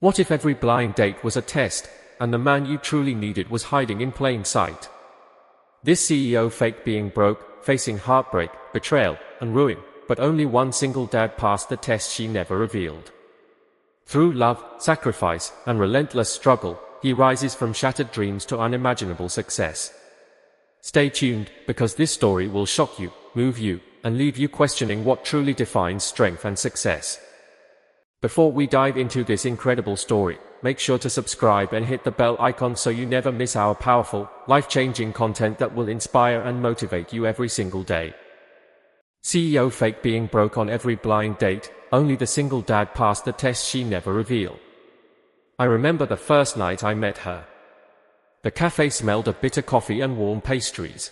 What if every blind date was a test, and the man you truly needed was hiding in plain sight? This CEO faked being broke, facing heartbreak, betrayal, and ruin, but only one single dad passed the test she never revealed. Through love, sacrifice, and relentless struggle, he rises from shattered dreams to unimaginable success. Stay tuned, because this story will shock you, move you, and leave you questioning what truly defines strength and success. Before we dive into this incredible story, make sure to subscribe and hit the bell icon so you never miss our powerful, life-changing content that will inspire and motivate you every single day. CEO faked being broke on every blind date, only the single dad passed the test she never revealed. I remember the first night I met her. The cafe smelled of bitter coffee and warm pastries.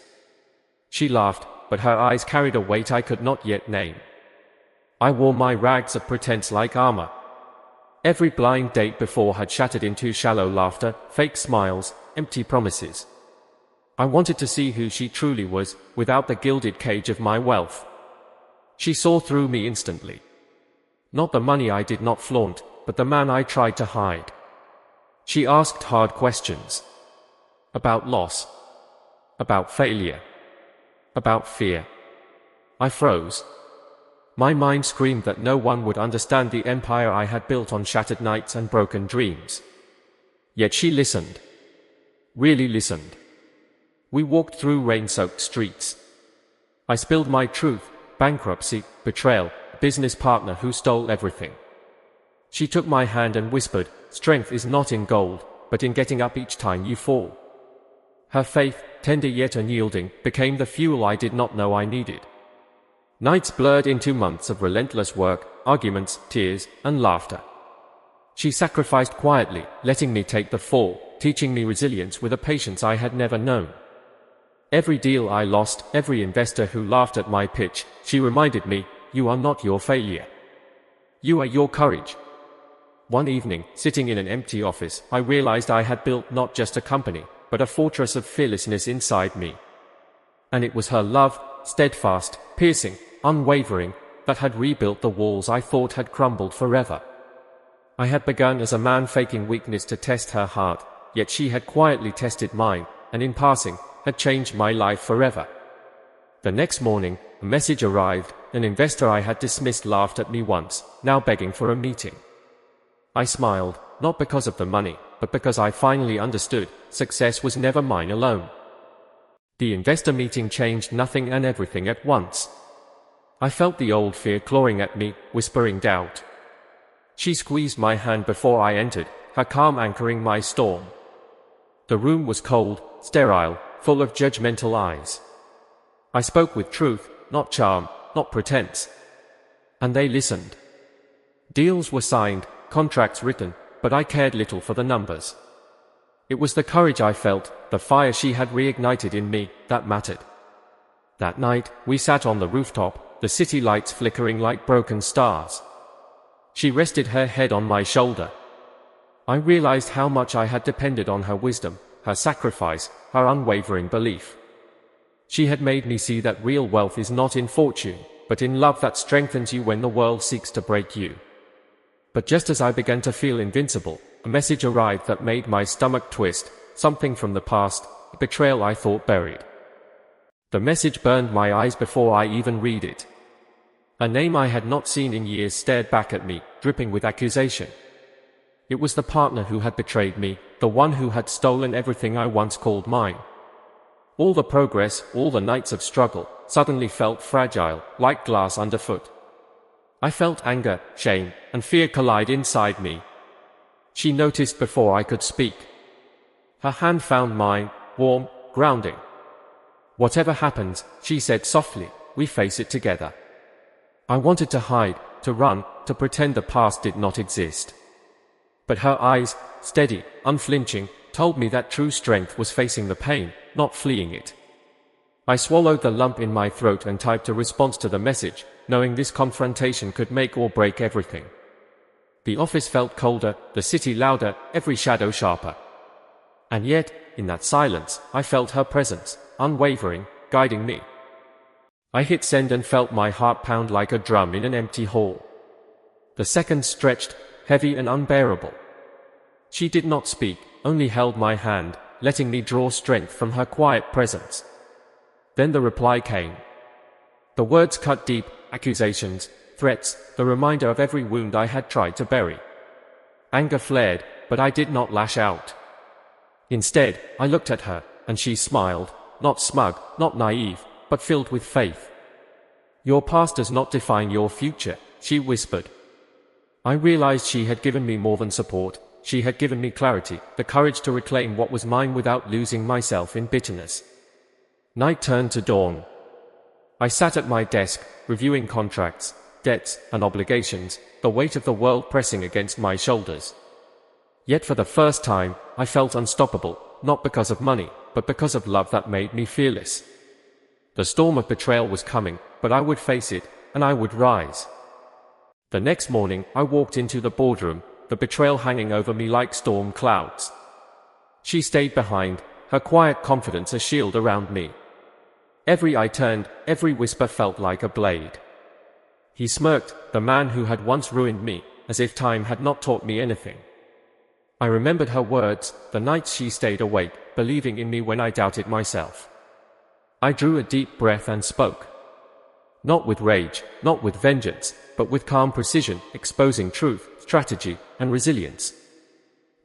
She laughed, but her eyes carried a weight I could not yet name. I wore my rags of pretense like armor. Every blind date before had shattered into shallow laughter, fake smiles, empty promises. I wanted to see who she truly was, without the gilded cage of my wealth. She saw through me instantly. Not the money I did not flaunt, but the man I tried to hide. She asked hard questions. About loss. About failure. About fear. I froze. My mind screamed that no one would understand the empire I had built on shattered nights and broken dreams. Yet she listened. Really listened. We walked through rain-soaked streets. I spilled my truth: bankruptcy, betrayal, business partner who stole everything. She took my hand and whispered, "Strength is not in gold, but in getting up each time you fall." Her faith, tender yet unyielding, became the fuel I did not know I needed. Nights blurred into months of relentless work, arguments, tears, and laughter. She sacrificed quietly, letting me take the fall, teaching me resilience with a patience I had never known. Every deal I lost, every investor who laughed at my pitch, she reminded me, "You are not your failure. You are your courage." One evening, sitting in an empty office, I realized I had built not just a company, but a fortress of fearlessness inside me. And it was her love, steadfast, piercing, unwavering, that had rebuilt the walls I thought had crumbled forever. I had begun as a man faking weakness to test her heart, yet she had quietly tested mine, and in passing, had changed my life forever. The next morning, a message arrived. An investor I had dismissed laughed at me once, now begging for a meeting. I smiled, not because of the money, but because I finally understood, success was never mine alone. The investor meeting changed nothing and everything at once. I felt the old fear clawing at me, whispering doubt. She squeezed my hand before I entered, her calm anchoring my storm. The room was cold, sterile, full of judgmental eyes. I spoke with truth, not charm, not pretense. And they listened. Deals were signed, contracts written, but I cared little for the numbers. It was the courage I felt, the fire she had reignited in me, that mattered. That night, we sat on the rooftop, the city lights flickering like broken stars. She rested her head on my shoulder. I realized how much I had depended on her wisdom, her sacrifice, her unwavering belief. She had made me see that real wealth is not in fortune, but in love that strengthens you when the world seeks to break you. But just as I began to feel invincible, a message arrived that made my stomach twist, something from the past, a betrayal I thought buried. The message burned my eyes before I even read it. A name I had not seen in years stared back at me, dripping with accusation. It was the partner who had betrayed me, the one who had stolen everything I once called mine. All the progress, all the nights of struggle, suddenly felt fragile, like glass underfoot. I felt anger, shame, and fear collide inside me. She noticed before I could speak. Her hand found mine, warm, grounding. "Whatever happens," she said softly, "we face it together." I wanted to hide, to run, to pretend the past did not exist. But her eyes, steady, unflinching, told me that true strength was facing the pain, not fleeing it. I swallowed the lump in my throat and typed a response to the message, knowing this confrontation could make or break everything. The office felt colder, the city louder, every shadow sharper. And yet, in that silence, I felt her presence, unwavering, guiding me. I hit send and felt my heart pound like a drum in an empty hall. The seconds stretched, heavy and unbearable. She did not speak, only held my hand, letting me draw strength from her quiet presence. Then the reply came. The words cut deep, accusations, threats, the reminder of every wound I had tried to bury. Anger flared, but I did not lash out. Instead, I looked at her, and she smiled, not smug, not naive, but filled with faith. Your past does not define your future, she whispered. I realized she had given me more than support. She had given me clarity, the courage to reclaim what was mine without losing myself in bitterness. Night turned to dawn. I sat at my desk, reviewing contracts, debts, and obligations, the weight of the world pressing against my shoulders. Yet for the first time, I felt unstoppable, not because of money, but because of love that made me fearless. The storm of betrayal was coming, but I would face it, and I would rise. The next morning, I walked into the boardroom, the betrayal hanging over me like storm clouds. She stayed behind, her quiet confidence a shield around me. Every eye turned, every whisper felt like a blade. He smirked, the man who had once ruined me, as if time had not taught me anything. I remembered her words, the nights she stayed awake, believing in me when I doubted myself. I drew a deep breath and spoke. Not with rage, not with vengeance, but with calm precision, exposing truth, strategy, and resilience.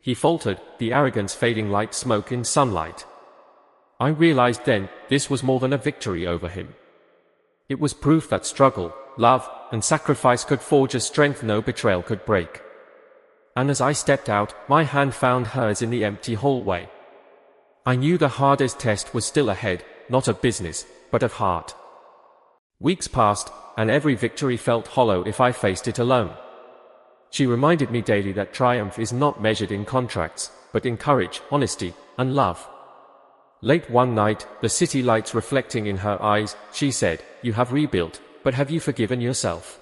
He faltered, the arrogance fading like smoke in sunlight. I realized then, this was more than a victory over him. It was proof that struggle, love, and sacrifice could forge a strength no betrayal could break. And as I stepped out, my hand found hers in the empty hallway. I knew the hardest test was still ahead, not of business, but of heart. Weeks passed, and every victory felt hollow if I faced it alone. She reminded me daily that triumph is not measured in contracts, but in courage, honesty, and love. Late one night, the city lights reflecting in her eyes, she said, "You have rebuilt, but have you forgiven yourself?"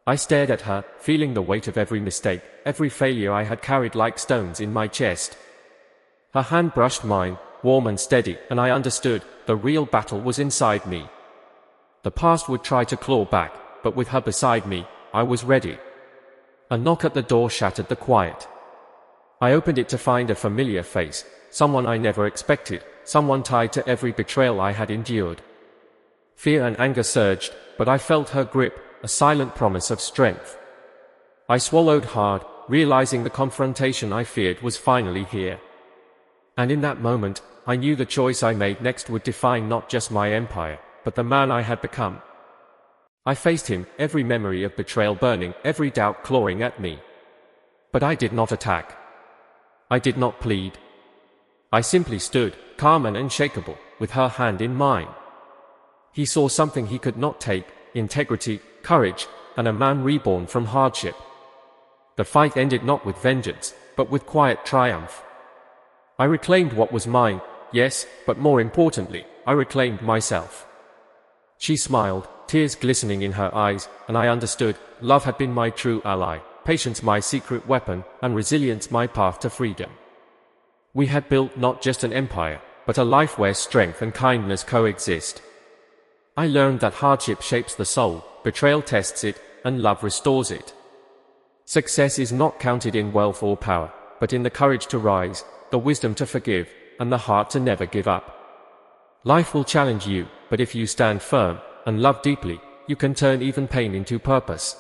I stared at her, feeling the weight of every mistake, every failure I had carried like stones in my chest. Her hand brushed mine, warm and steady, and I understood, the real battle was inside me. The past would try to claw back, but with her beside me, I was ready. A knock at the door shattered the quiet. I opened it to find a familiar face, someone I never expected, someone tied to every betrayal I had endured. Fear and anger surged, but I felt her grip, a silent promise of strength. I swallowed hard, realizing the confrontation I feared was finally here. And in that moment, I knew the choice I made next would define not just my empire, but the man I had become. I faced him, every memory of betrayal burning, every doubt clawing at me. But I did not attack. I did not plead. I simply stood, calm and unshakable, with her hand in mine. He saw something he could not take, integrity, courage, and a man reborn from hardship. The fight ended not with vengeance, but with quiet triumph. I reclaimed what was mine, yes, but more importantly, I reclaimed myself. She smiled, tears glistening in her eyes, and I understood, love had been my true ally, patience my secret weapon, and resilience my path to freedom. We had built not just an empire, but a life where strength and kindness coexist. I learned that hardship shapes the soul, betrayal tests it, and love restores it. Success is not counted in wealth or power, but in the courage to rise, the wisdom to forgive, and the heart to never give up. Life will challenge you, but if you stand firm, and love deeply, you can turn even pain into purpose.